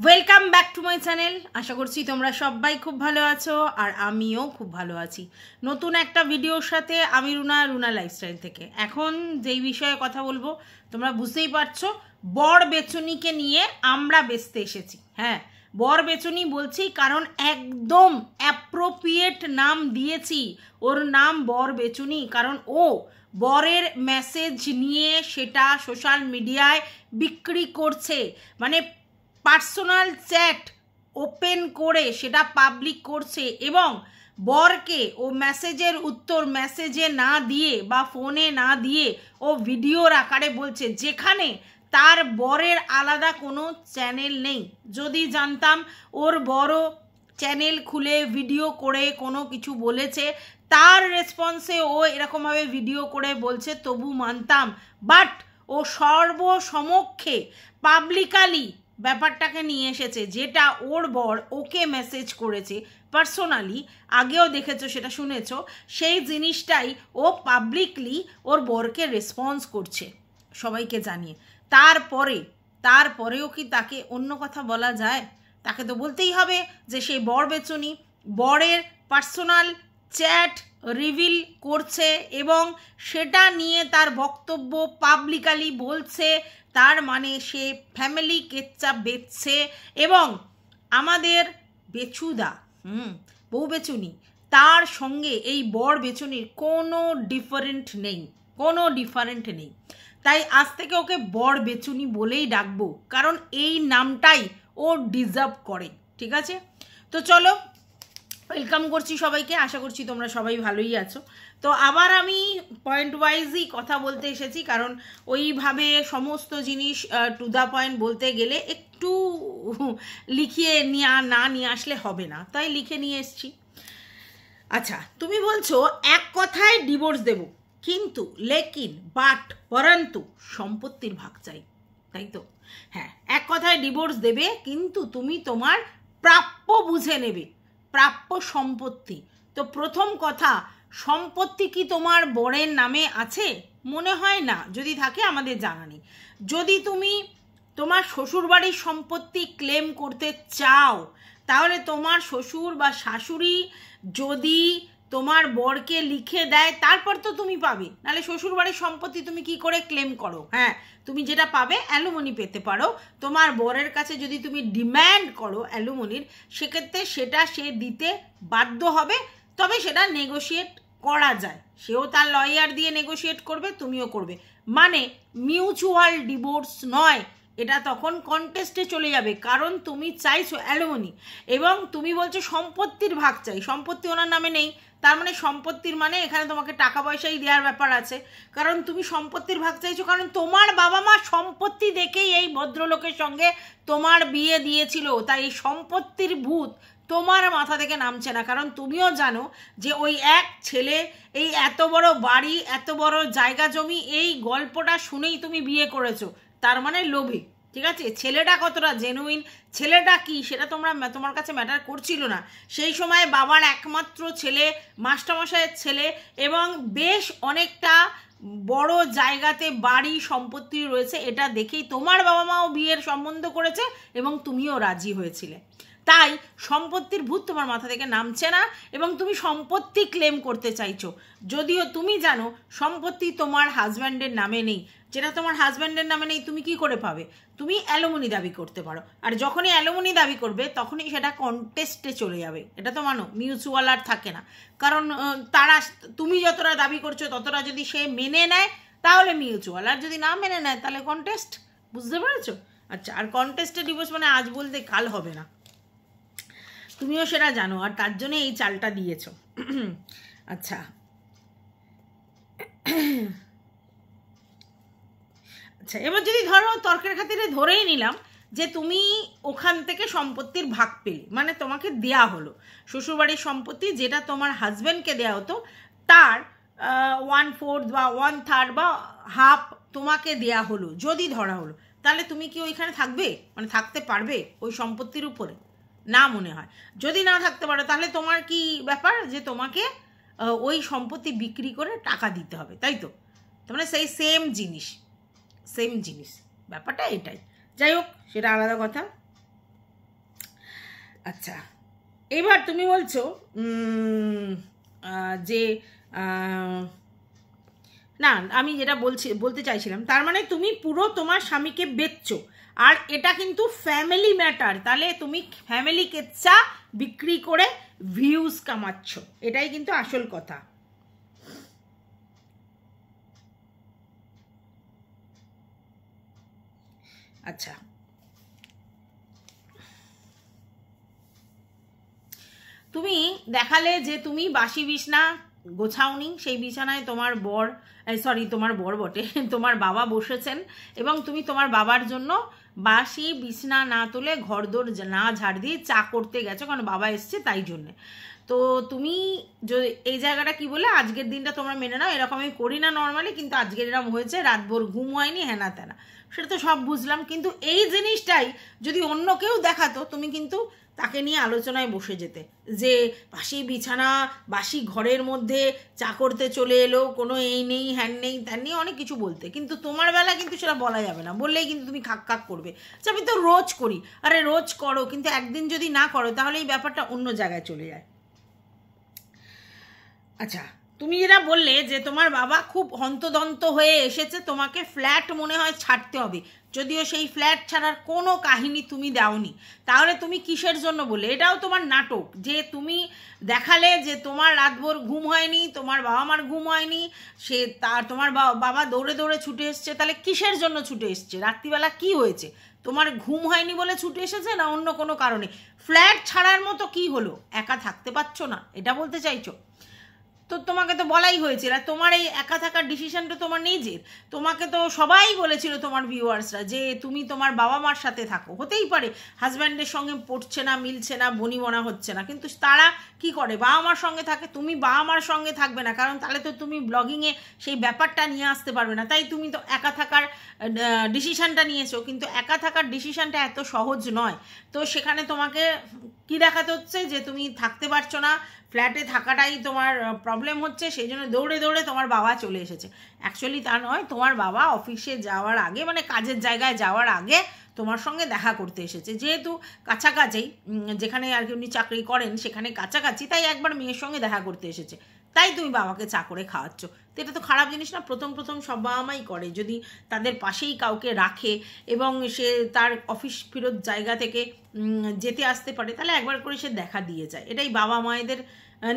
Welcome back to my channel. আশা করছি তোমরা সবাই খুব ভালো আছো আর আমিও খুব ভালো আছি। নতুন একটা ভিডিওর সাথে আমি রুনা লাইফস্টাইল থেকে। এখন যেই বিষয়ে কথা বলবো তোমরা বুঝতেই পারছো, বর বেচুনিকে নিয়ে আমরা বেচতে এসেছি। হ্যাঁ, বর বেচুনি বলছি কারণ একদম অ্যাপ্রোপ্রিয়েট নাম দিয়েছি। ওর নাম বর বেচুনি কারণ ও বরের মেসেজ নিয়ে সেটা সোশ্যাল মিডিয়ায় বিক্রি করছে। মানে পার্সোনাল চ্যাট ওপেন করে সেটা পাবলিক করছে এবং বরকে ও মেসেজের উত্তর মেসেজে না দিয়ে বা ফোনে না দিয়ে ও ভিডিওর আকারে বলছে, যেখানে তার বরের আলাদা কোনো চ্যানেল নেই। যদি জানতাম ওর বড় চ্যানেল খুলে ভিডিও করে কোনো কিছু বলেছে, তার রেসপন্সে ও এরকমভাবে ভিডিও করে বলছে তবু মানতাম, বাট ও সর্বসমক্ষে পাবলিকালি ব্যাপারটাকে নিয়ে এসেছে, যেটা ওর বর ওকে মেসেজ করেছে পার্সোনালি, আগেও দেখেছো সেটা শুনেছো, সেই জিনিসটাই ও পাবলিকলি ওর বরকে রেসপন্স করছে সবাইকে জানিয়ে। তারপরেও কি তাকে অন্য কথা বলা যায়? তাকে তো বলতেই হবে যে সেই বর বেচুনি বরের পার্সোনাল চ্যাট রিভিল করছে এবং সেটা নিয়ে তার বক্তব্য পাবলিকালি বলছে। তার মানে সে ফ্যামিলি কেচ্চা বেচছে এবং আমাদের বেচুদা বউ বেচুনি তার সঙ্গে এই বর বেচুনির কোনো ডিফারেন্ট নেই। তাই আজ থেকে ওকে বর বেচুনি বলেই ডাকবো, কারণ এই নামটাই ও ডিজার্ভ করে। ঠিক আছে, তো চলো ওয়েলকাম করছি সবাইকে। আশা করছি তোমরা সবাই ভালোই আছো। তো আবার আমি পয়েন্ট ওয়াইজই কথা বলতে এসেছি, কারণ ওইভাবে সমস্ত জিনিস টু দ্য পয়েন্ট বলতে গেলে একটু লিখিয়ে নিয়ে আসলে হবে না, তাই লিখে নিয়ে এসছি। আচ্ছা, তুমি বলছো এক কথায় ডিভোর্স দেব, কিন্তু পরন্তু সম্পত্তির ভাগ চাই, তাই তো? হ্যাঁ, এক কথায় ডিভোর্স দেবে কিন্তু তুমি তোমার প্রাপ্য বুঝে নেবে, প্রাপ্য সম্পত্তি। তো প্রথম কথা, সম্পত্তি কি তোমার বরের নামে আছে? মনে হয় না, যদি থাকে আমাদের জানা নেই। যদি তুমি তোমার শ্বশুরবাড়ির সম্পত্তি ক্লেম করতে চাও, তাহলে তোমার শ্বশুর বা শাশুড়ি যদি তোমার বরকে লিখে দেয় তারপর তো তুমি পাবে, নাহলে শ্বশুরবাড়ির সম্পত্তি তুমি কি করে ক্লেম করো? হ্যাঁ, তুমি যেটা পাবে অ্যালুমনি পেতে পারো। তোমার বরের কাছে যদি তুমি ডিম্যান্ড করো অ্যালুমনির, সেক্ষেত্রে সেটা সে দিতে বাধ্য হবে, তবে সেটা নেগোশিয়েট করা যায়। সেও তার লয়ার দিয়ে নেগোশিয়েট করবে, তুমিও করবে, মানে মিউচুয়াল ডিভোর্স নয়, এটা তখন কন্টেস্টে চলে যাবে। কারণ তুমি চাইছো অ্যালুমনি এবং তুমি বলছো সম্পত্তির ভাগ চাই, সম্পত্তি ওনার নামে নেই, তার মানে সম্পত্তির মানে এখানে তোমাকে টাকা পয়সাই দেওয়ার ব্যাপার আছে। কারণ তুমি সম্পত্তির ভাগ চাইছো কারণ তোমার বাবা মা সম্পত্তি দেখেই এই ভদ্রলোকের সঙ্গে তোমার বিয়ে দিয়েছিল, তাই এই সম্পত্তির ভূত তোমার মাথা থেকে নামছে না। কারণ তুমিও জানো যে ওই এক ছেলে, এই এত বড় বাড়ি, এত বড় জায়গা জমি, এই গল্পটা শুনেই তুমি বিয়ে করেছো, তার মানে লোভী। ঠিক আছে, ছেলেটা কতটা জেনুইন, ছেলেটা কি, সেটা তোমার কাছে ম্যাটার করছিল না। সেই সময় বাবার একমাত্র ছেলে, মাস্টারমশাইয়ের ছেলে, এবং বেশ অনেকটা বড় জায়গাতে বাড়ি সম্পত্তি রয়েছে, এটা দেখেই তোমার বাবা মাও বিয়ের সম্বন্ধ করেছে এবং তুমিও রাজি হয়েছিলে। তাই সম্পত্তির ভূত তোমার মাথা থেকে নামছে না এবং তুমি সম্পত্তি ক্লেম করতে চাইছো, যদিও তুমি জানো সম্পত্তি তোমার হাজব্যান্ডের নামে নেই। যেটা তোমার হাজব্যান্ডের নামে নেই তুমি কি করে পাবে? তুমি অ্যালুমনি দাবি করতে পারো, আর যখনই অ্যালুমনি দাবি করবে তখনই সেটা কন্টেস্টে চলে যাবে। এটা তো মানো মিউচুয়াল আর থাকে না, কারণ তুমি যতটা দাবি করছো ততটা যদি সে মেনে নেয় তাহলে মিউচুয়াল, আর যদি না মেনে নেয় তাহলে কন্টেস্ট। বুঝতে পেরেছো? আচ্ছা, আর কন্টেস্টে ডিভোর্স মানে আজ বলতে কাল হবে না, তুমিও সেটা জানো, আর তার জন্য এই চালটা দিয়েছ। আচ্ছা, এবার যদি ধরো তর্কের খাতিরে ধরেই নিলাম যে তুমি ওখান থেকে সম্পত্তির ভাগ পেলে, মানে তোমাকে দেয়া হলো শ্বশুরবাড়ির সম্পত্তি, যেটা তোমার হাজব্যান্ডকে দেয়া হতো তার 1/4 বা 1/3 বা হাফ তোমাকে দেয়া হলো, যদি ধরা হলো, তাহলে তুমি কি ওইখানে থাকবে? মানে থাকতে পারবে ওই সম্পত্তির উপরে? না মনে হয়। যদি না থাকতে পারো তাহলে তোমার কি ব্যাপার যে তোমাকে ওই সম্পত্তি বিক্রি করে টাকা দিতে হবে, তাই তো? তার মানে সেই সেম জিনিস ব্যাপারটা এটাই। যাই হোক, সেটা আলাদা কথা। আচ্ছা, এবার তুমি বলছো যে না, আমি যেটা বলতে চাইছিলাম, তার মানে তুমি পুরো তোমার স্বামীকে বেচছো, আর এটা কিন্তু ফ্যামিলি ম্যাটার। তাহলে তুমি ফ্যামিলি কেচ্চা বিক্রি করে ভিউজ কামাচ্ছ, এটাই কিন্তু আসল কথা। আচ্ছা, তুমি দেখালে যে তুমি বাসি বিছনা গোছাওনি, সেই বিছানায় তোমার বর, সরি তোমার বর বটে, তোমার বাবা বসেছেন, এবং তুমি তোমার বাবার জন্য বাসি বিছনা না তুলে ঘরদোর না ঝাড় দিয়ে চা করতে গেছো, কারণ বাবা এসছে তাই জন্যে। তো তুমি যদি এই জায়গাটা কি বলে, আজকের দিনটা তোমরা মেনে নাও, এরকম আমি করি না নর্মালি, কিন্তু আজকের এরকম হয়েছে, রাতভর ঘুম হয়নি, হ্যানা ত্যানা, সেটা তো সব বুঝলাম। কিন্তু এই জিনিসটাই যদি অন্য কেউ দেখাতো, তুমি কিন্তু তাকে নিয়ে আলোচনায় বসে যেতে, যে বাসি বিছানা বাসি ঘরের মধ্যে চা করতে চলে এলো, কোনো এই নেই হ্যান নেই ত্যান নেই, অনেক কিছু বলতে। কিন্তু তোমার বেলা কিন্তু সেটা বলা যাবে না, বললেই কিন্তু তুমি খাক খাক করবে যে আমি তো রোজ করি। আরে রোজ করো, কিন্তু একদিন যদি না করো তাহলে এই ব্যাপারটা অন্য জায়গায় চলে যায়। আচ্ছা, তুমি যেটা বললে যে তোমার বাবা খুব হন্তদন্ত হয়ে এসেছে, তোমাকে ফ্ল্যাট মনে হয় ছাড়তে হবে, যদিও সেই ফ্ল্যাট ছাড়ার কোনো কাহিনী তুমি দাওনি, তাহলে তুমি কিসের জন্য বললে? এটাও তোমার নাটক, যে তুমি দেখালে যে তোমার রাতভর ঘুম হয়নি, তোমার বাবা মার ঘুম হয়নি, সে তার তোমার বাবা দৌড়ে দৌড়ে ছুটে এসছে। তাহলে কিসের জন্য ছুটে এসছে? রাত্রিবেলা কি হয়েছে? তোমার ঘুম হয়নি বলে ছুটে এসেছে, না অন্য কোনো কারণে? ফ্ল্যাট ছাড়ার মতো কি হলো? একা থাকতে পারছো না, এটা বলতে চাইছো? তো তোমাকে তো বলাই হয়েছিল, তোমার এই একা থাকার ডিসিশনটা তোমার নিজের। তোমাকে তো সবাই বলেছিল, তোমার ভিউয়ার্সরা, যে তুমি তোমার বাবা মার সাথে থাকো। হতেই পারে হাজব্যান্ডের সঙ্গে পড়ছে না, মিলছে না, বনিবনা হচ্ছে না, কিন্তু তারা কি করে? বাবা মার সঙ্গে থাকে। তুমি বাবা মার সঙ্গে থাকবে না, কারণ তাহলে তো তুমি ব্লগিংয়ে সেই ব্যাপারটা নিয়ে আসতে পারবে না। তাই তুমি তো একা থাকার ডিসিশনটা নিয়েছো, কিন্তু একা থাকার ডিসিশনটা এত সহজ নয়। তো সেখানে তোমাকে কি দেখাতে হচ্ছে? যে তুমি থাকতে পারছো না, ফ্ল্যাটে থাকাটাই তোমার প্রবলেম হচ্ছে, সেই জন্য দৌড়ে দৌড়ে তোমার বাবা চলে এসেছে। অ্যাকচুয়ালি তা নয়, তোমার বাবা অফিসে যাওয়ার আগে, মানে কাজের জায়গায় যাওয়ার আগে তোমার সঙ্গে দেখা করতে এসেছে। যেহেতু কাছাকাছি, যেখানে আর কি উনি চাকরি করেন সেখানে কাছাকাছি, তাই একবার মেয়ের সঙ্গে দেখা করতে এসেছে, তাই তুমি বাবাকে চা করে খাওয়াচ্ছ। তো এটা তো খারাপ জিনিস না? প্রথম প্রথম সব বাবা মাই করে, যদি তাদের পাশেই কাউকে রাখে এবং সে তার অফিস ফেরত জায়গা থেকে যেতে আসতে পারে, তাহলে একবার করে সে দেখা দিয়ে যায়। এটাই বাবা মায়েদের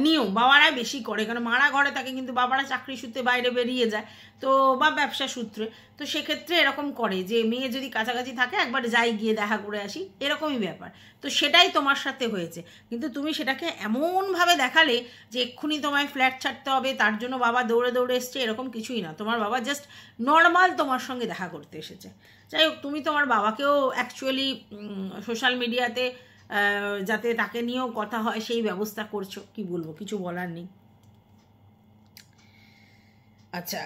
নিয়ম, বাবারাই বেশি করে, কারণ মারা ঘরে থাকে, কিন্তু বাবারা চাকরি সূত্রে বাইরে বেরিয়ে যায়, তো বা ব্যবসা সূত্রে, তো সেক্ষেত্রে এরকম করে যে মেয়ে যদি কাছাকাছি থাকে একবার যাই গিয়ে দেখা করে আসি, এরকমই ব্যাপার। তো সেটাই তোমার সাথে হয়েছে, কিন্তু তুমি সেটাকে এমনভাবে দেখালে যে এক্ষুনি তোমায় ফ্ল্যাট ছাড়তে হবে, তার জন্য বাবা দৌড়ে দৌড়ে এসছে, এরকম কিছুই না। তোমার বাবা জাস্ট নর্মাল তোমার সঙ্গে দেখা করতে এসেছে। যাই হোক, তুমি তোমার বাবাকেও অ্যাকচুয়ালি সোশ্যাল মিডিয়াতে যাতে তাকে নিয়েও কথা হয় সেই ব্যবস্থা করছো, কি বলবো, কিছু বলার নেই। আচ্ছা,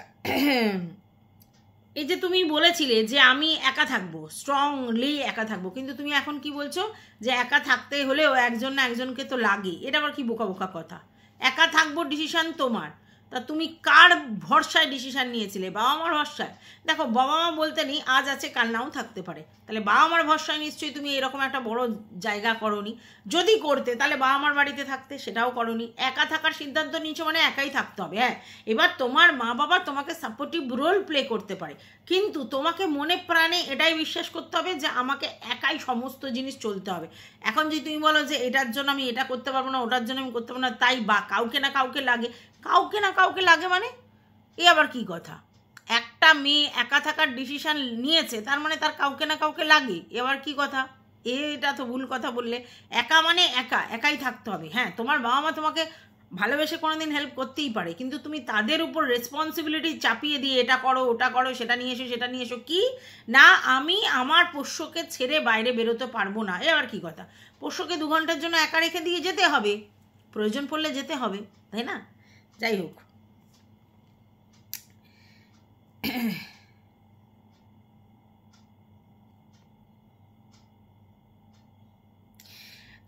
এই যে তুমি বলেছিলে যে আমি একা থাকবো, স্ট্রংলি একা থাকবো, কিন্তু তুমি এখন কি বলছো? যে একা থাকতে হলেও একজন না একজনকে তো লাগে। এটা আবার কি বোকা বোকা কথা? একা থাকবো ডিসিশন তোমার, তা তুমি কার ভরসায় ডিসিশন নিয়েছিলে? বাবা মার ভরসায়? দেখো, বাবা মা বলতে নেই, আজ আছে কাল নাও থাকতে পারে, তাহলে বাবা মার ভরসায় নিশ্চয়ই তুমি এরকম একটা বড় জায়গা করনি। যদি করতে তাহলে বাবা মার বাড়িতে থাকতে, সেটাও করনি। একা থাকার সিদ্ধান্ত নিয়েছো মানে একাই থাকতে হবে। হ্যাঁ, এবার তোমার মা বাবা তোমাকে সাপোর্টিভ রোল প্লে করতে পারে, কিন্তু তোমাকে মনে প্রাণে এটাই বিশ্বাস করতে হবে যে আমাকে একাই সমস্ত জিনিস চলতে হবে। এখন যদি তুমি বলো যে এটার জন্য আমি এটা করতে পারবো না, ওটার জন্য আমি করতে পারবো না, তাই বা কাউকে না কাউকে লাগে, কাউকে না কাউকে লাগে মানে এ আবার কি কথা? একটা মেয়ে একা থাকার ডিসিশন নিয়েছে, তার মানে তার কাউকে না কাউকে লাগে, এবার কি কথা? এটা তো ভুল কথা বললে। একা মানে একা, একাই থাকতে হবে। হ্যাঁ, তোমার বাবা মা তোমাকে ভালোবেসে কোনোদিন হেল্প করতেই পারে, কিন্তু তুমি তাদের উপর রেসপন্সিবিলিটি চাপিয়ে দিয়ে এটা করো ওটা করো, সেটা নিয়ে এসো সেটা নিয়ে এসো, কি না আমি আমার পোষ্যকে ছেড়ে বাইরে বেরোতে পারবো না, এবার কি কথা? পোষ্যকে 2 ঘন্টার জন্য একা রেখে দিয়ে যেতে হবে, প্রয়োজন পড়লে যেতে হবে, তাই না? যাই হোক,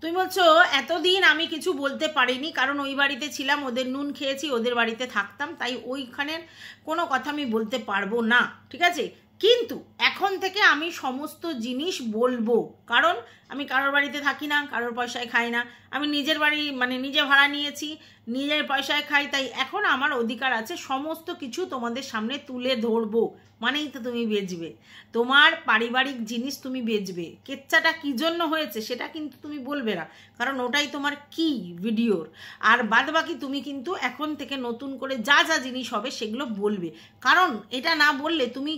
তুমি বলছো এতদিন আমি কিছু বলতে পারিনি, কারণ ওই বাড়িতে ছিলাম, ওদের নুন খেয়েছি, ওদের বাড়িতে থাকতাম, তাই ওইখানের কোনো কথা আমি বলতে পারবো না। ঠিক আছে, কিন্তু এখন থেকে আমি সমস্ত জিনিস বলবো, কারণ আমি কারোর বাড়িতে থাকি না, কারোর পয়সায় খাই না, আমি নিজের বাড়ি মানে নিজে ভাড়া নিয়েছি, নিজের পয়সায় খাই, তাই এখন আমার অধিকার আছে সমস্ত কিছু তোমাদের সামনে তুলে ধরবো। মানেই তো তুমি বেচবে, তোমার পারিবারিক জিনিস তুমি বেচবে, কেচ্চাটা কী জন্য হয়েছে সেটা কিন্তু তুমি বলবে না, কারণ ওটাই তোমার কি ভিডিওর। আর বাদ বাকি তুমি কিন্তু এখন থেকে নতুন করে যা যা জিনিস হবে সেগুলো বলবে, কারণ এটা না বললে তুমি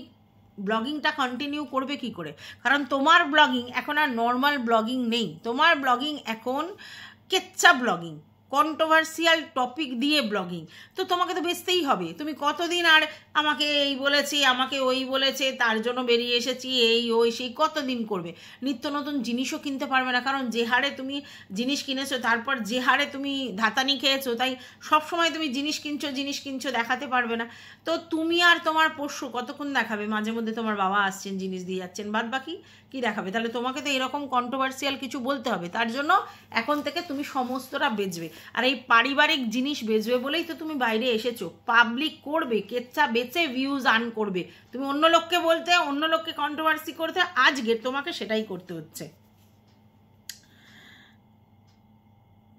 ব্লগিংটা কন্টিনিউ করবে কি করে? কারণ তোমার ব্লগিং এখন আর নর্মাল ব্লগিং নেই, তোমার ব্লগিং এখন কেচ্চা ব্লগিং, কন্ট্রোভার্সিয়াল টপিক দিয়ে ব্লগিং। তো তোমাকে তো বেচতেই হবে। তুমি কতদিন আর আমাকে এই বলেছি, আমাকে ওই বলেছে, তার জন্য বেরিয়ে এসেছি, এই ওই সেই কতদিন করবে? নিত্য নতুন জিনিসও কিনতে পারবে না, কারণ যে হারে তুমি জিনিস কিনেছো, তারপর যে হারে তুমি ধাতানি খেয়েছো, তাই সবসময় তুমি জিনিস কিনছো দেখাতে পারবে না। তো তুমি আর তোমার পোষ্য কতক্ষণ দেখাবে? মাঝে মধ্যে তোমার বাবা আসছেন, জিনিস দিয়ে যাচ্ছেন, বাদ বাকি কি দেখাবে? তাহলে তোমাকে তো এরকম কন্ট্রোভার্সিয়াল কিছু বলতে হবে। তার জন্য এখন থেকে তুমি সমস্তটা বেচবে, আর এই পারিবারিক জিনিস বেচবে বলেই তো তুমি বাইরে এসেছো। পাবলিক করবে, কেচ্চা বেচে ভিউজ আর্ন করবে। তুমি অন্য লোককে বলতে, অন্য লোককে কন্ট্রোভার্সি করতে, আজকে তোমাকে সেটাই করতে হচ্ছে।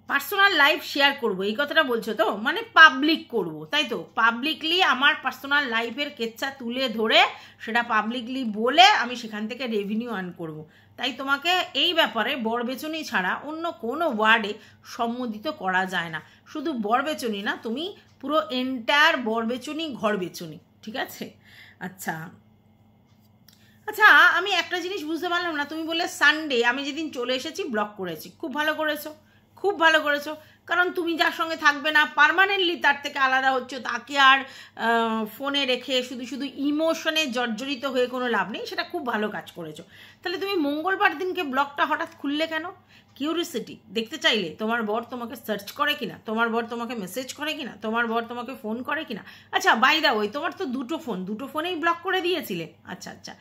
পার্সোনাল লাইফ শেয়ার করবো এই কথাটা বলছো তো, মানে পাবলিক করব, তাই তো? পাবলিকলি আমার পার্সোনাল লাইফের কেচ্চা তুলে ধরে সেটা পাবলিকলি বলে আমি সেখান থেকে রেভিনিউ আর্ন করব। তাই তোমাকে এই ব্যাপারে বরবেচনি ছাড়া অন্য কোনো ওয়ার্ডে সম্বোধিত করা যায় না। শুধু বরবেচনি না, তুমি পুরো এন্টায়ার বরবেচনি, ঘর বেচনি, ঠিক আছে? আচ্ছা আচ্ছা, আমি একটা জিনিস বুঝতে পারলাম না। তুমি বললে সানডে আমি যেদিন চলে এসেছি ব্লক করেছি। খুব ভালো করেছো, খুব ভালো করেছো, কারণ তুমি যার সঙ্গে থাকবে না পার্মানেন্টলি, তার থেকে আলাদা হচ্ছে, তাকে আর ফোনে রেখে শুধু শুধু ইমোশনে জর্জরিত হয়ে কোনো লাভ নেই। সেটা খুব ভালো কাজ করেছো। তাহলে তুমি মঙ্গলবার দিনকে ব্লগটা হঠাৎ খুললে কেন? কিউরিওসিটি, দেখতে চাইলে তোমার বর তোমাকে সার্চ করে কিনা, তোমার বর তোমাকে মেসেজ করে কিনা, তোমার বর তোমাকে ফোন করে কিনা। আচ্ছা, বাই দা ওই, তোমার তো দুটো ফোনেই ব্লক করে দিয়েছিলে। আচ্ছা আচ্ছা,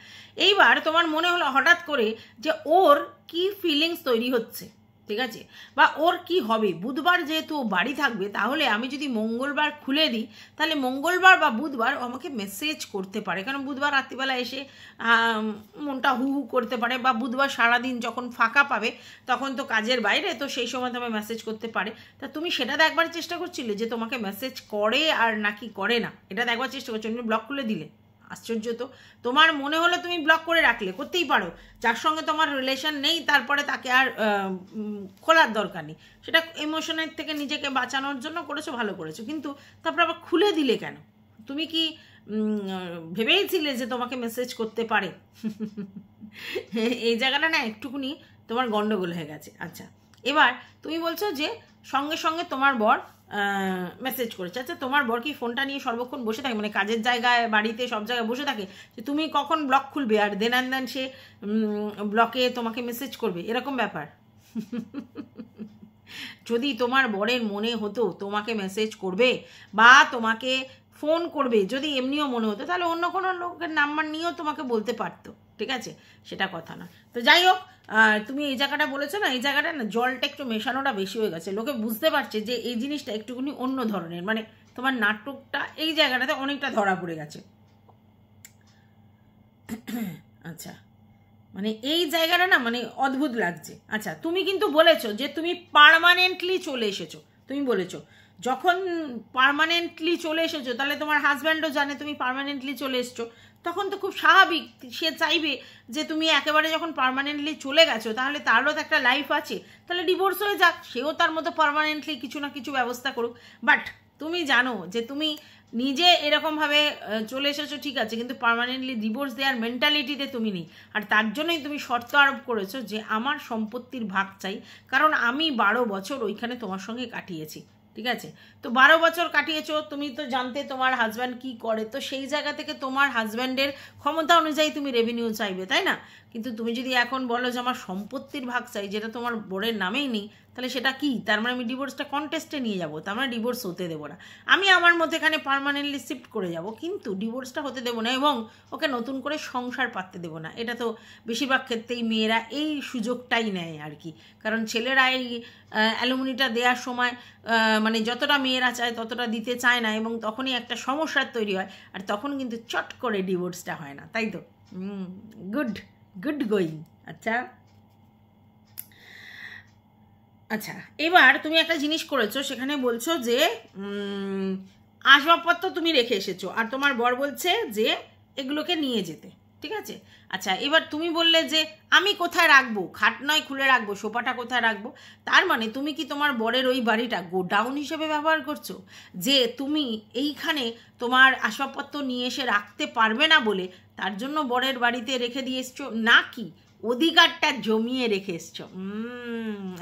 এইবার তোমার মনে হলো হঠাৎ করে যে ওর কি ফিলিংস তৈরি হচ্ছে, ঠিক আছে, বা ওর কি হবে। বুধবার যেহেতু বাড়ি থাকবে, তাহলে আমি যদি মঙ্গলবার খুলে দিই, তাহলে মঙ্গলবার বা বুধবার আমাকে মেসেজ করতে পারে, কারণ বুধবার রাত্রিবেলা এসে মনটা হু হু করতে পারে, বা বুধবার সারাদিন যখন ফাঁকা পাবে তখন তো কাজের বাইরে, তো সেই সময় তো আমায় মেসেজ করতে পারে। তা তুমি সেটা দেখবার চেষ্টা করছিলে যে তোমাকে মেসেজ করে আর নাকি করে না, এটা দেখবার চেষ্টা করছো, তুমি ব্লক খুলে দিলে। আশ্চর্য তো, তোমার মনে হলো তুমি ব্লক করে রাখলে, করতেই পারো। যার সঙ্গে তোমার রিলেশন নেই তারপরে তাকে আর খোলার দরকার নেই, সেটা ইমোশনের থেকে নিজেকে বাঁচানোর জন্য করেছো, ভালো করেছো। কিন্তু তারপর আবার খুলে দিলে কেন? তুমি কি ভেবেইছিলে যে তোমাকে মেসেজ করতে পারে? এই জায়গাটা না একটুকুনি তোমার গন্ডগোল হয়ে গেছে। আচ্ছা, এবার তুমি বলছো যে সঙ্গে সঙ্গে তোমার বর মেসেজ করেছে। আচ্ছা, তোমার বর কি ফোনটা নিয়ে সর্বক্ষণ বসে থাকে, মানে কাজের জায়গায়, বাড়িতে, সব জায়গায় বসে থাকে যে তুমি কখন ব্লক খুলবে আর দেন অ্যান্ড দেন সে ব্লকে তোমাকে মেসেজ করবে, এরকম ব্যাপার? যদি তোমার বরের মনে হতো তোমাকে মেসেজ করবে বা তোমাকে ফোন করবে, যদি এমনিও মনে হতো, তাহলে অন্য কোনো লোকের নাম্বার নিয়েও তোমাকে বলতে পারতো, ঠিক আছে? সেটা কথা না। তো যাই হোক, তুমি এই জায়গাটা বলেছো না, এই জায়গাটা না জলটা একটু মেশানোটা বেশি হয়ে গেছে। লোকে বুঝতে পারছে যে এই জিনিসটা একটুখানি অন্য ধরনের, মানে তোমার নাটকটা এই জায়গাটাতে অনেকটা ধরা পড়ে গেছে। আচ্ছা, মানে এই জায়গাটা না মানে অদ্ভুত লাগছে। আচ্ছা, তুমি কিন্তু বলেছো যে তুমি পার্মানেন্টলি চলে এসেছো, তুমি বলেছো যখন পার্মানেন্টলি চলে এসেছো তাহলে তোমার হাজব্যান্ডও জানে তুমি পার্মানেন্টলি চলে এসছো, তখন তো খুব স্বাভাবিক সে চাইবে যে তুমি একেবারে যখন পার্মানেন্টলি চলে গেছো তাহলে তারও তো একটা লাইফ আছে, তাহলে ডিভোর্স হয়ে যাক, সেও তার মতো পার্মানেন্টলি কিছু না কিছু ব্যবস্থা করুক। বাট তুমি জানো যে তুমি নিজে এরকমভাবে চলে এসেছো, ঠিক আছে, কিন্তু পার্মানেন্টলি ডিভোর্স দেওয়ার মেন্টালিটিতে তুমি নেই। আর তার জন্যই তুমি শর্ত আরোপ করেছো যে আমার সম্পত্তির ভাগ চাই, কারণ আমি 12 বছর ওইখানে তোমার সঙ্গে কাটিয়েছি, ঠিক আছে? তো 12 বছর কাটিয়েছো, তুমি তো জানতে তোমার হাজব্যান্ড কি করে, তো সেই জায়গা থেকে তোমার হাজব্যান্ডের ক্ষমতা অনুযায়ী তুমি রেভিনিউ চাইবে, তাই না? কিন্তু তুমি যদি এখন বলো যে আমার সম্পত্তির ভাগ চাই, যেটা তোমার বোনের নামেই নেই, তাহলে সেটা কি? তার মানে আমি ডিভোর্সটা কন্টেস্টে নিয়ে যাবো, তার মানে ডিভোর্স হতে দেবো না। আমি আমার মধ্যে এখানে পার্মানেন্টলি শিফট করে যাব, কিন্তু ডিভোর্সটা হতে দেবো না এবং ওকে নতুন করে সংসার পাততে দেবো না। এটা তো বেশিরভাগ ক্ষেত্রেই মেয়েরা এই সুযোগটাই নেয় আর কি, কারণ ছেলেরা এই অ্যালুমিনিটা দেওয়ার সময় মানে যতটা মেয়েরা চায় ততটা দিতে চায় না, এবং তখনই একটা সমস্যার তৈরি হয়, আর তখন কিন্তু চট করে ডিভোর্সটা হয় না, তাই তো? Good good going. আচ্ছা আচ্ছা, এবার তুমি একটা জিনিস করেছো, সেখানে বলছো যে আসবাবপত্র তুমি রেখে এসেছো, আর তোমার বর বলছে যে এগুলোকে নিয়ে যেতে, ঠিক আছে? আচ্ছা, এবার তুমি বললে যে আমি কোথায় রাখবো, খাট নয় খুলে রাখবো, সোফাটা কোথায় রাখবো? তার মানে তুমি কি তোমার বরের ওই বাড়িটা গোডাউন হিসেবে ব্যবহার করছো, যে তুমি এইখানে তোমার আসবাবপত্র নিয়ে এসে রাখতে পারবে না বলে তার জন্য বরের বাড়িতে রেখে দিয়ে এসছো, নাকি অধিকারটা জমিয়ে রেখে এসছো?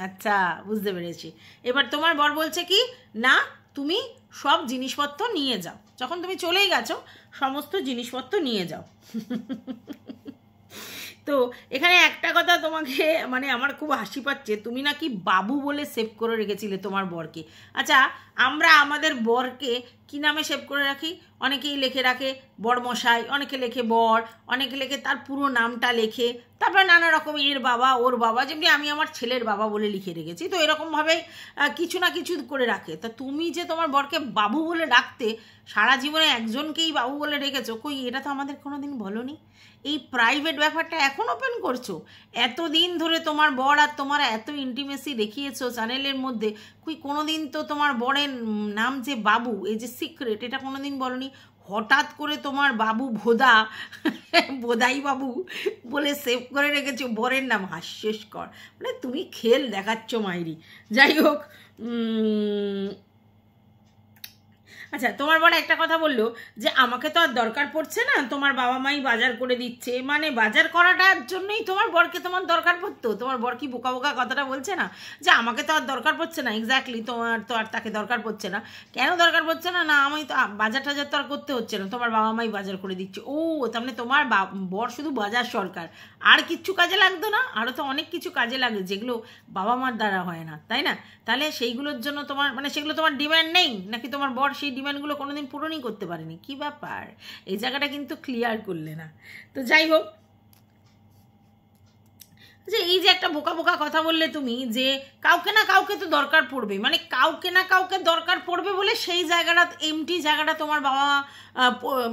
আচ্ছা, বুঝতে পেরেছি। এবার তোমার বর বলছে কি না, তুমি সব জিনিসপত্র নিয়ে যাও, যখন তুমি চলেই গেছো সমস্ত জিনিসপত্র নিয়ে যাও। তো এখানে একটা কথা তোমাকে, মানে আমার খুব হাসি পাচ্ছে, তুমি নাকি বাবু বলে সেভ করে রেখেছিলে তোমার বরকে। আচ্ছা, আমরা আমাদের বরকে কি নামে সেভ করে রাখি? অনেকেই লেখে রাখে বরমশাই, অনেকে লেখে বর, অনেকে লেখে তার পুরো নামটা লেখে, তারপরে নানা রকম এর বাবা ওর বাবা, যেমনি আমি আমার ছেলের বাবা বলে লিখে রেখেছি। তো এরকমভাবে কিছু না কিছু করে রাখে। তা তুমি যে তোমার বরকে বাবু বলে রাখতে, সারা জীবনে একজনকেই বাবু বলে রেখেছো, কই এটা তো আমাদের কোনোদিন বলোনি। এই প্রাইভেট ব্যাপারটা এখন ওপেন করছো? এতদিন ধরে তোমার বর আর তোমার এত ইন্টিমেসি দেখিয়েছো চ্যানেলের মধ্যে, কই কোনোদিন তো তোমার বরের নাম যে বাবু, এই যে সিক্রেট, এটা কোনোদিন বলনি। হঠাৎ করে তোমার বাবু ভোদা, বোধাই বাবু বলে সেভ করে রেখেছো বরের নাম। হাস্যস্কর, মানে তুমি খেল দেখাচ্ছ মাইরি। যাই হোক, আচ্ছা, তোমার বড় একটা কথা বললো যে আমাকে তো আর দরকার পড়ছে না, তোমার বাবা মাই বাজার করে দিচ্ছে, মানে বাজার করাটার জন্যই তোমার বরকে তোমার দরকার পড়তো? তোমার বর কি বোকা বোকা কথাটা বলছে না যে আমাকে তো আর দরকার পড়ছে না? এক্স্যাক্টলি, তোমার তো আর তাকে দরকার পড়ছে না। কেন দরকার পড়ছে না? না, আমি তো বাজার টাজার তো আর করতে হচ্ছে না, তোমার বাবা মাই বাজার করে দিচ্ছে। ও, তার মানে তোমার বর শুধু বাজার সরকার, আর কিচ্ছু কাজে লাগতো না? আরও তো অনেক কিছু কাজে লাগে যেগুলো বাবা মার দ্বারা হয় না, তাই না? তাহলে সেইগুলোর জন্য তোমার, মানে সেগুলো তোমার ডিমান্ড নেই, নাকি তোমার বর সেই ডিমান্ডগুলো কোনোদিন পূরণই করতে পারেনি? কি ব্যাপার, এই জায়গাটা কিন্তু ক্লিয়ার করলে না। তো যাই হোক, যে এই যে একটা বোকা বোকা কথা বললে তুমি, যে কাউকে না কাউকে তো দরকার পড়বে, মানে কাউকে না কাউকে দরকার পড়বে বলে সেই জায়গাটা, এমটি জায়গাটা তোমার বাবা মা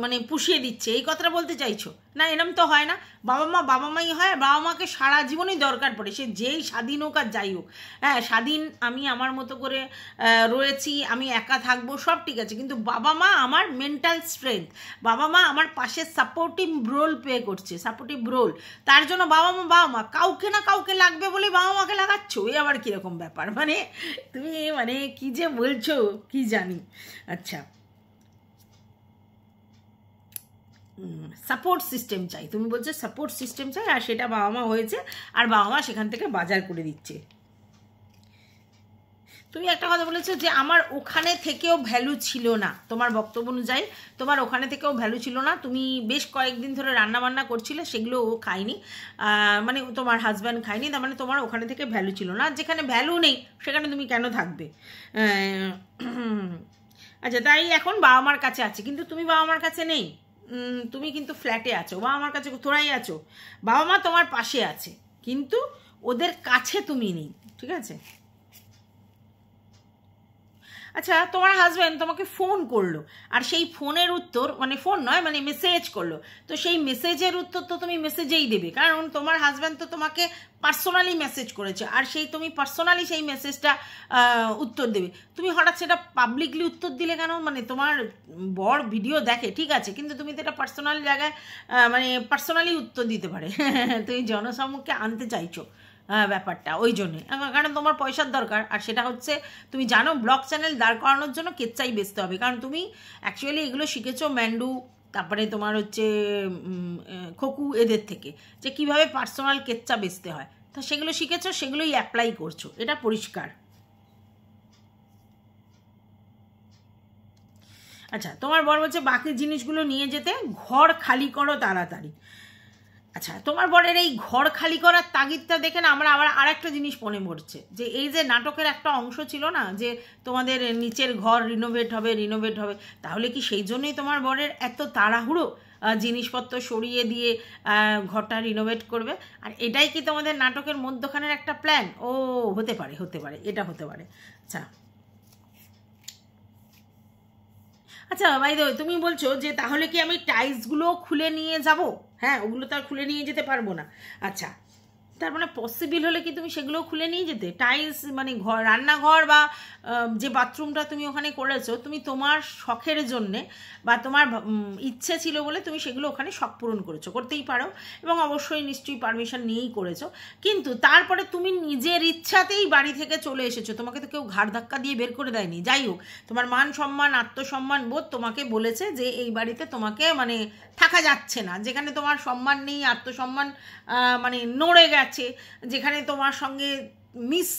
মানে পুষিয়ে দিচ্ছে, এই কথাটা বলতে চাইছো না? এরম তো হয় না। বাবা মাই হয়, বাবা মাকে সারা জীবনই দরকার পড়ে, সে যেই স্বাধীন হোক আর যাই হোক। হ্যাঁ, স্বাধীন, আমি আমার মতো করে রয়েছি, আমি একা থাকবো, সব ঠিক আছে, কিন্তু বাবা মা আমার মেন্টাল স্ট্রেংথ, বাবা মা আমার পাশে সাপোর্টিভ রোল প্লে করছে, সাপোর্টিভ রোল। তার জন্য বাবা মা কাউকে না কাউকে লাগবে বলে বাবা মাকে লাগাচ্ছ, এই আবার কীরকম ব্যাপার? মানে তুমি, মানে কি যে বলছো কি জানি। আচ্ছা, সাপোর্ট সিস্টেম চাই, তুমি বলছো সাপোর্ট সিস্টেম চাই, আর সেটা বাবা মা হয়েছে, আর বাবা মা সেখান থেকে বাজার করে দিচ্ছে। তুমি একটা কথা বলেছো যে আমার ওখানে থেকেও ভ্যালু ছিল না, তোমার বক্তব্য অনুযায়ী তোমার ওখানে থেকেও ভ্যালু ছিল না, তুমি বেশ কয়েকদিন ধরে রান্না বান্না করছিলে, সেগুলো ও খায়নি, মানে তোমার হাজব্যান্ড খায়নি, তার মানে তোমার ওখানে থেকে ভ্যালু ছিল না। যেখানে ভ্যালু নেই সেখানে তুমি কেন থাকবে? আচ্ছা, তাই এখন বাবা মার কাছে আছে, কিন্তু তুমি বাবা মার কাছে নেই, তুমি কিন্তু ফ্ল্যাটে আছো, বাবা মার কাছে তোরাই আছো, বাবা মা তোমার পাশে আছে, কিন্তু ওদের কাছে তুমি নেই, ঠিক আছে? আচ্ছা, তোমার হাজব্যান্ড তোমাকে ফোন করলো, আর সেই ফোনের উত্তর, মানে ফোন নয়, মানে মেসেজ করলো, তো সেই মেসেজের উত্তর তো তুমি মেসেজেই দেবে, কারণ তোমার হাজব্যান্ড তো তোমাকে পার্সোনালি মেসেজ করেছে, আর সেই তুমি পার্সোনালি সেই মেসেজটা উত্তর দেবে। তুমি হঠাৎ সেটা পাবলিকলি উত্তর দিলে কেন? মানে তোমার বর ভিডিও দেখে, ঠিক আছে, কিন্তু তুমি তো এটা পার্সোনাল জায়গায়, মানে পার্সোনালি উত্তর দিতে পারে। তুমি জনসম্মুখে আনতে চাইছো ব্যাপারটা, ওই জন্যে, কারণ তোমার পয়সার দরকার, আর সেটা হচ্ছে তুমি জানো ব্লগ চ্যানেল দাঁড় করানোর জন্য কেচ্চাই বেচতে হবে, কারণ তুমি অ্যাকচুয়ালি এগুলো শিখেছো ম্যান্ডু, তারপরে তোমার হচ্ছে খোকু, এদের থেকে, যে কিভাবে পার্সোনাল কেচ্চা বেচতে হয়, তা সেগুলো শিখেছো, সেগুলোই অ্যাপ্লাই করছো, এটা পরিষ্কার। আচ্ছা, তোমার বর বলছে বাকি জিনিসগুলো নিয়ে যেতে, ঘর খালি করো তাড়াতাড়ি। আচ্ছা, তোমার বরের এই ঘর খালি করার তাগিদটা দেখে না আমরা আবার আরেকটা জিনিস মনে পড়ছে, যে এই যে নাটকের একটা অংশ ছিল না, যে তোমাদের নিচের ঘর রিনোভেট হবে, তাহলে কি সেই জন্যই তোমার বরের এত তাড়াহুড়ো জিনিসপত্র সরিয়ে দিয়ে ঘরটা রিনোভেট করবে? আর এটাই কি তোমাদের নাটকের মধ্যখানের একটা প্ল্যান? ও, হতে পারে, এটা হতে পারে। আচ্ছা, আচ্ছা বাই দ্য ওয়ে, তুমি বলছো যে তাহলে কি আমি টাইলসগুলো খুলে নিয়ে যাব? হ্যাঁ, ওগুলো তো আর খুলে নিয়ে যেতে পারবো না। আচ্ছা, তার মানে পসিবল হলে কি তুমি সেগুলো খুলে নিয়ে যেতে? টাইলস মানে ঘর, রান্নাঘর বা যে বাথরুমটা তুমি ওখানে করেছো, তুমি তোমার শখের জন্যে বা তোমার ইচ্ছে ছিল বলে তুমি সেগুলো ওখানে শখ পূরণ করেছো, করতেই পারো, এবং অবশ্যই নিশ্চয়ই পারমিশন নিয়েই করেছো। কিন্তু তারপরে তুমি নিজের ইচ্ছাতেই বাড়ি থেকে চলে এসেছো, তোমাকে তো কেউ ঘাড় ধাক্কা দিয়ে বের করে দেয়নি। যাই হোক, তোমার মান সম্মান, আত্মসম্মান বোধ তোমাকে বলেছে যে এই বাড়িতে তোমাকে মানে থাকা যাচ্ছে না, যেখানে তোমার সম্মান নেই, আত্মসম্মান মানে নড়ে গেছে, যেখানে তোমার সঙ্গে মিস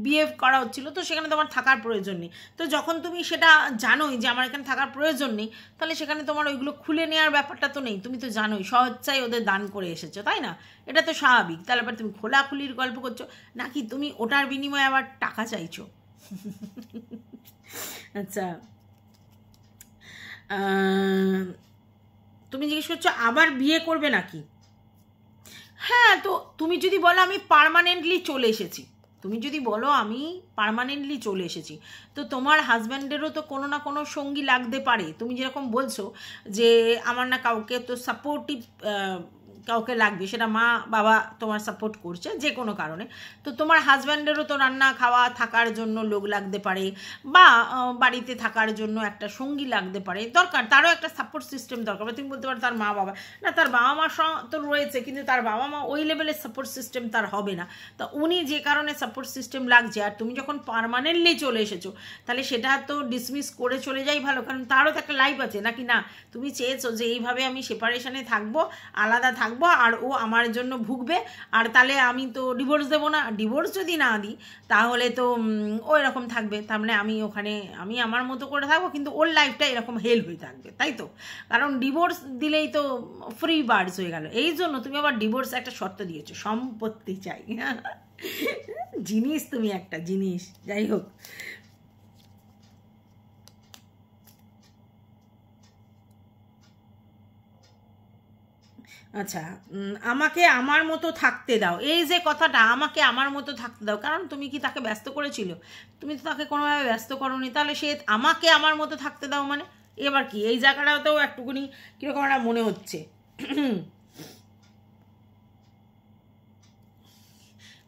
বিহেভ করা হচ্ছিল, তো সেখানে তোমার থাকার প্রয়োজন নেই। তো যখন তুমি সেটা জানোই যে আমার এখানে থাকার প্রয়োজন নেই, তাহলে সেখানে তোমার ওইগুলো খুলে নেওয়ার ব্যাপারটা তো নেই। তুমি তো জানোই স্বেচ্ছায় ওদের দান করে এসেছো, তাই না? এটা তো স্বাভাবিক। তাহলে আবার তুমি খোলাখুলির গল্প করছো, নাকি তুমি ওটার বিনিময়ে আবার টাকা চাইছো? আচ্ছা, তুমি জিজ্ঞেস করছো আবার বিয়ে করবে নাকি? হ্যাঁ, তো তুমি যদি বলো আমি পার্মানেন্টলি চলে এসেছি, তুমি যদি বলো আমি পার্মানেন্টলি চলে এসেছি, তো তোমার হাজব্যান্ডেরও তো কোনো না কোনো সঙ্গী লাগতে পারে। তুমি যেরকম বলছো যে আমার না কাউকে তো সাপোর্টিভ কাউকে লাগবে, সেটা মা বাবা তোমার সাপোর্ট করছে যে কোনো কারণে, তো তোমার হাজব্যান্ডেরও তো রান্না খাওয়া থাকার জন্য লোক লাগতে পারে, বা বাড়িতে থাকার জন্য একটা সঙ্গী লাগতে পারে, দরকার, তারও একটা সাপোর্ট সিস্টেম দরকার। তুমি বলতে পারো তার মা বাবা, না তার বাবা মা তো রয়েছে, কিন্তু তার বাবা মা ওই লেভেলের সাপোর্ট সিস্টেম তার হবে না। তো উনি যে কারণে সাপোর্ট সিস্টেম লাগছে, আর তুমি যখন পার্মানেন্টলি চলে এসেছো, তাহলে সেটা তো ডিসমিস করে চলে যাই ভালো, কারণ তারও তো একটা লাইফ আছে নাকি না? তুমি চেয়েছো যে এইভাবে আমি সেপারেশনে থাকবো, আলাদা থাকবো, আর ও আমার জন্য ভুগবে, আর তাহলে আমি তো ডিভোর্স দেবো না। ডিভোর্স যদি না দিই তাহলে তো ও এরকম থাকবে, তার মানে আমি ওখানে আমি আমার মতো করে থাকবো, কিন্তু ওর লাইফটা এরকম হেল হয়ে থাকবে, তাই তো? কারণ ডিভোর্স দিলেই তো ফ্রি বার্ডস হয়ে গেল। এই জন্য তুমি আবার ডিভোর্স একটা শর্ত দিয়েছো, সম্পত্তি চাই। জিনিস, তুমি একটা জিনিস। যাই হোক, আচ্ছা, আমাকে আমার মতো থাকতে দাও, এই যে কথাটা, আমাকে আমার মতো থাকতে দাও, কারণ তুমি কি তাকে ব্যস্ত করেছিল? তুমি তো তাকে কোনোভাবে ব্যস্ত করোনি, তাহলে সে আমাকে আমার মতো থাকতে দাও মানে এবার কি? এই জায়গাটাতেও একটুকুনি কীরকম একটা মনে হচ্ছে।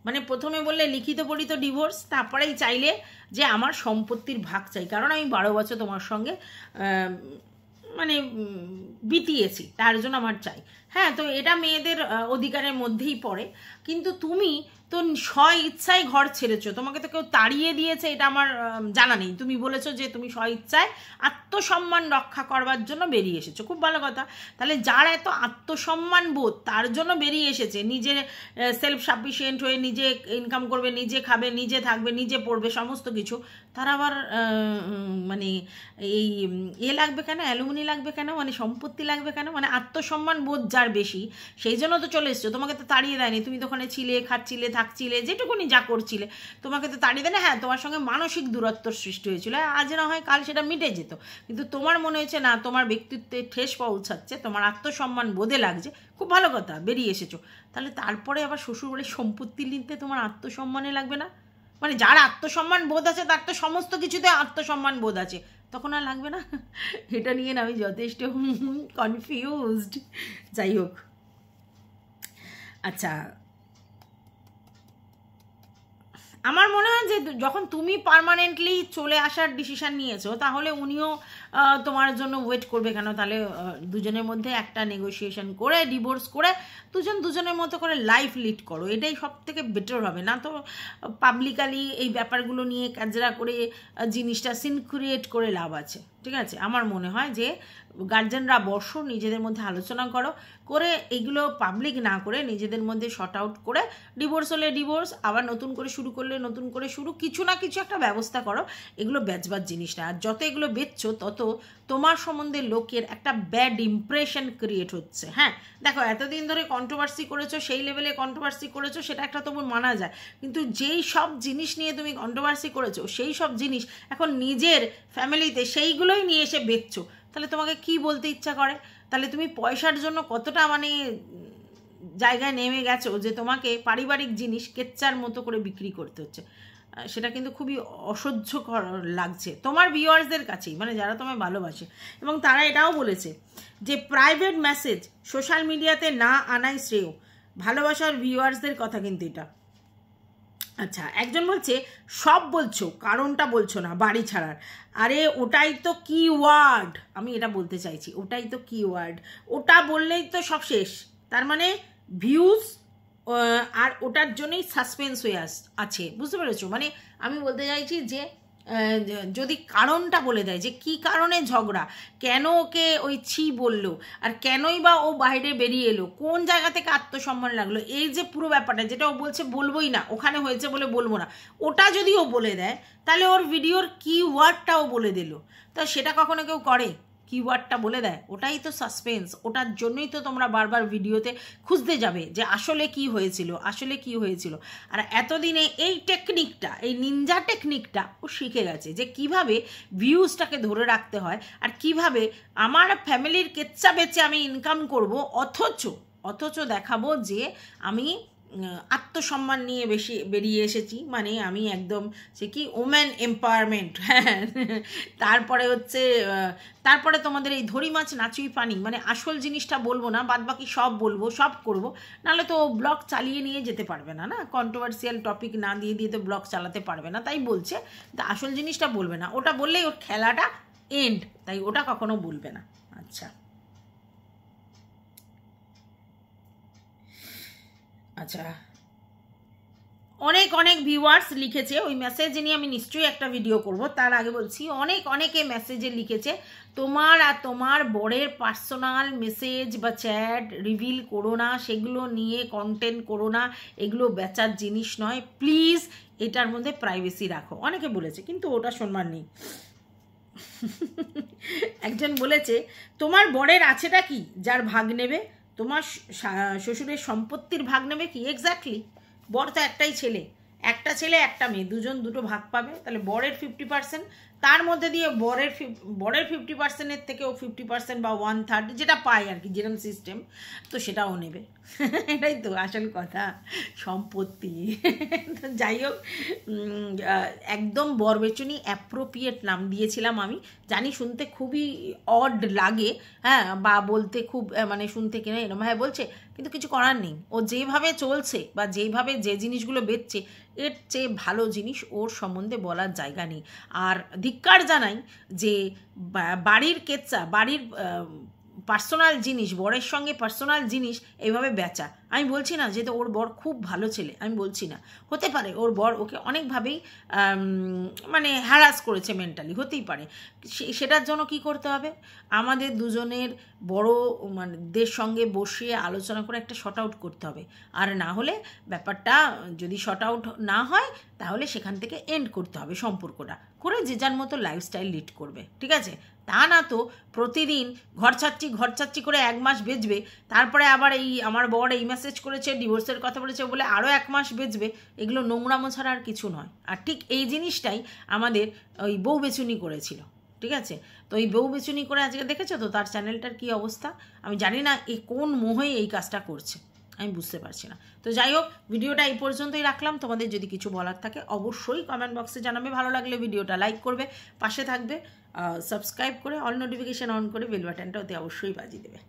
মানে প্রথমে বললে লিখিত পড়িত ডিভোর্স, তারপরেই চাইলে যে আমার সম্পত্তির ভাগ চাই, কারণ আমি 12 বছর তোমার সঙ্গে মানে বিতিয়েছি, তার জন্য আমার চাই। হ্যাঁ, তো এটা মেয়েদের অধিকারের মধ্যেই পড়ে, কিন্তু তুমি তো স্ব ইচ্ছায় ঘর ছেড়েছো, তোমাকে তো কেউ তাড়িয়ে দিয়েছে এটা আমার জানা নেই। তুমি বলেছো যে তুমি স্ব ইচ্ছায় আত্মসম্মান রক্ষা করবার জন্য বেরিয়ে এসেছো, খুব ভালো কথা। তাহলে যার এত আত্মসম্মান বোধ, তার জন্য বেরিয়ে এসেছে, নিজে সেলফ সাফিসিয়েন্ট হয়ে নিজে ইনকাম করবে, নিজে খাবে, নিজে থাকবে, নিজে পড়বে, সমস্ত কিছু, তার আবার মানে এই লাগবে কেন, অ্যালুমিনি লাগবে কেন, মানে সম্পত্তি লাগবে কেন? মানে আত্মসম্মান বোধ যার বেশি, সেই জন্য তো চলে এসছো। তোমাকে তো তাড়িয়ে দেয়নি, তুমি তো ওখানে ছিলে, খাচ্ছিলে, থাকছিলে, যেটুকুনি যা করছিলে, তোমাকে তো তাড়িয়ে দেয় না। হ্যাঁ, তোমার সঙ্গে মানসিক দূরত্বর সৃষ্টি হয়েছিল, আজ না হয় কাল সেটা মিটে যেত, কিন্তু তোমার মনে হয়েছে না তোমার ব্যক্তিত্বে ঠেস পৌঁছাচ্ছে, তোমার আত্মসম্মান বোধে লাগছে, খুব ভালো কথা, বেরিয়ে এসেছো। তাহলে তারপরে আবার শ্বশুরবাড়ির সম্পত্তি নিতে তোমার আত্মসম্মানে লাগবে না? মানে যার আত্মসম্মান বোধ আছে তার তো সমস্ত কিছুতে আত্মসম্মান বোধ আছে, তখন আর লাগবে না? এটা নিয়ে না আমি যথেষ্ট কনফিউজড। যাই হোক, আচ্ছা, আমার মনে হয় যে যখন তুমি পার্মানেন্টলি চলে আসার ডিসিশন নিয়েছো, তাহলে উনিও তোমার জন্য ওয়েট করবে কেন? তাহলে দুজনের মধ্যে একটা নেগোসিয়েশন করে, ডিভোর্স করে, দুজনের মতো করে লাইফ লিড করো, এটাই সব থেকে বেটার হবে। না তো পাবলিকালি এই ব্যাপারগুলো নিয়ে কাজরা করে জিনিসটা সিন ক্রিয়েট করে লাভ আছে? ঠিক আছে, আমার মনে হয় যে গার্জেনরা বসো, নিজেদের মধ্যে আলোচনা করো, করে এইগুলো পাবলিক না করে নিজেদের মধ্যে শর্ট আউট করে, ডিভোর্স হলে ডিভোর্স, আবার নতুন করে শুরু করলে নতুন করে শুরু, কিছু না কিছু একটা ব্যবস্থা করো। এগুলো বেচবার জিনিস না, আর যত এগুলো বেচছো তত তোমার সম্বন্ধে লোকের একটা ব্যাড ইমপ্রেশন ক্রিয়েট হচ্ছে। হ্যাঁ, দেখো, এতদিন ধরে কন্ট্রোভার্সি করেছো, সেই লেভেলে কন্ট্রোভার্সি করেছো, সেটা একটা তবু মানা যায়, কিন্তু যেই সব জিনিস নিয়ে তুমি কন্ট্রোভার্সি করেছো, সেই সব জিনিস এখন নিজের ফ্যামিলিতে সেইগুলোই নিয়ে এসে বেচছো, তাহলে তোমাকে কি বলতে ইচ্ছা করে? তাহলে তুমি পয়সার জন্য কতটা মানে জায়গায় নেমে গেছো যে তোমাকে পারিবারিক জিনিস কেচ্চার মতো করে বিক্রি করতে হচ্ছে। সেটা কিন্তু খুবই অসহ্যকর লাগছে তোমার ভিউয়ার্সদের কাছেই, মানে যারা তোমায় ভালোবাসে। এবং তারা এটাও বলেছে যে প্রাইভেট মেসেজ সোশ্যাল মিডিয়াতে না আনাই শ্রেয়। ভালোবাসার ভিউয়ার্সদের কথা কিন্তু এটা। আচ্ছা, একজন বলছে সব বলছো, কারণটা বলছো না বাড়ি ছাড়ার। আরে ওটাই তো কিওয়ার্ড, আমি এটা বলতে চাইছি, ওটাই তো কিওয়ার্ড। ওটা বললেই তো সব শেষ। তার মানে ভিউজ আর ওটার জন্যই সাসপেন্স হয়ে আছে, বুঝতে পেরেছো? মানে আমি বলতে চাইছি যে যদি কারণটা বলে দেয় যে কি কারণে ঝগড়া, কেন ওকে ওই ছি বললো, আর কেনই বা ও বাইরে বেরিয়ে এলো, কোন জায়গা থেকে আত্মসম্মান লাগলো, এই যে পুরো ব্যাপারটা যেটা ও বলছে বলবোই না, ওখানে হয়েছে বলে বলবো না, ওটা যদি ও বলে দেয় তাহলে ওর ভিডিওর কিওয়ার্ডটাও বলে দিল। তা সেটা কখনো কেউ করে? কিওয়ার্ডটা বলে দেয়, ওটাই তো সাসপেন্স। ওটার জন্যই তো তোমরা বারবার ভিডিওতে খুঁজতে যাবে যে আসলে কি হয়েছিল, আসলে কি হয়েছিল। আর এতদিনে এই টেকনিকটা, এই নিনজা টেকনিকটা ও শিখে গেছে যে কিভাবে ভিউজটাকে ধরে রাখতে হয়, আর কিভাবে আমার ফ্যামিলির কেচ্চা বেচে আমি ইনকাম করব, অথচ দেখাবো যে আমি আত্মসম্মান নিয়ে বেরিয়ে এসেছি, মানে আমি একদম সে কি ওম্যান এম্পাওয়ারমেন্ট। হ্যাঁ, তারপরে হচ্ছে তারপরে তোমাদের এই ধরি মাছ নাচুই পানি, মানে আসল জিনিসটা বলবো না, বাদ বাকি সব বলবো, সব করবো, নাহলে তো ব্লগ চালিয়ে নিয়ে যেতে পারবে না, না কন্ট্রোভার্সিয়াল টপিক না দিয়ে দিয়ে তো ব্লগ চালাতে পারবে না। তাই বলছে তা আসল জিনিসটা বলবে না, ওটা বললেই ওর খেলাটা এন্ড, তাই ওটা কখনো বলবে না। আচ্ছা আচ্ছা, অনেক ভিউয়ার্স লিখেছে, ওই মেসেজ নিয়ে আমি নিশ্চয়ই একটা ভিডিও করব। তার আগে বলছি অনেকে মেসেজে লিখেছে তোমার আর তোমার বরের পার্সোনাল মেসেজ বা চ্যাট রিভিল করো না, সেগুলো নিয়ে কন্টেন্ট করো না, এগুলো বেচার জিনিস নয়, প্লিজ এটার মধ্যে প্রাইভেসি রাখো, অনেকে বলেছে, কিন্তু ওটা সম্মান নেই। একজন বলেছে তোমার বরের আছেটা কি যার ভাগ নেবে, তোমার শ্বশুরের সম্পত্তির ভাগ নেবে কি? এক্স্যাক্টলি, বর তো একটাই ছেলে, একটা ছেলে একটা মেয়ে, দুটো ভাগ পাবে, তাহলে বরের 50%, তার মধ্যে দিয়ে বরের 50%-এর থেকেও 50% বা 1/3 যেটা পায় আর কি, যেরকম সিস্টেম, তো সেটাও নেবে। এটাই তো আসল কথা, সম্পত্তি। যাই হোক, একদম বরবেচুনি অ্যাপ্রোপ্রিয়েট নাম দিয়েছিলাম আমি, জানি শুনতে খুবই অড লাগে, হ্যাঁ, বা বলতে খুব মানে শুনতে কিনা এরমভাবে বলছে, কিন্তু কিছু করার নেই। ও যেভাবে চলছে বা যেভাবে যে জিনিসগুলো বেচছে, এর চেয়ে ভালো জিনিস ওর সম্বন্ধে বলার জায়গা নেই। আর ধিক্কার জানাই যে বাড়ির কেচ্চা, বাড়ির পার্সোনাল জিনিস, বরের সঙ্গে পার্সোনাল জিনিস এইভাবে বেচা। আমি বলছি না যে তো ওর বর খুব ভালো ছেলে, আমি বলছি না, হতে পারে ওর বর ওকে অনেকভাবেই মানে হ্যারাস করেছে মেন্টালি, হতেই পারে। সেটার জন্য কি করতে হবে? আমাদের দুজনের বড় মানে দের সঙ্গে বসে আলোচনা করে একটা শর্ট আউট করতে হবে। আর না হলে ব্যাপারটা যদি শর্ট আউট না হয়, তাহলে সেখান থেকে এন্ড করতে হবে সম্পর্কটা, করে যে যার মতো লাইফস্টাইল লিড করবে, ঠিক আছে? তা না তো প্রতিদিন ঘর ছাড়ছি করে 1 মাস বেচবে, তারপরে আবার এই আমার বর এই মেসেজ করেছে, ডিভোর্সের কথা বলেছে বলে আরও 1 মাস বেচবে। এগুলো নোংরামো ছাড়া আর কিছু নয়। আর ঠিক এই জিনিসটাই আমাদের ওই বউ বেচুনি করেছিল, ঠিক আছে? তো এই বউ বেচুনি করে আজকে দেখেছো তো তার চ্যানেলটার কি অবস্থা। আমি জানি না এই কোন মোহে এই কাজটা করছে, আমি বুঝতে পারছি না। তো যাই হোক, ভিডিওটা এই পর্যন্তই রাখলাম। তোমাদের যদি কিছু বলার থাকে অবশ্যই কমেন্ট বক্সে জানাবে। ভালো লাগলে ভিডিওটা লাইক করবে, পাশে থাকবে, সাবস্ক্রাইব করে অল নোটিফিকেশান অন করে বেল বাটনটা অতি অবশ্যই বাজিয়ে দেবে।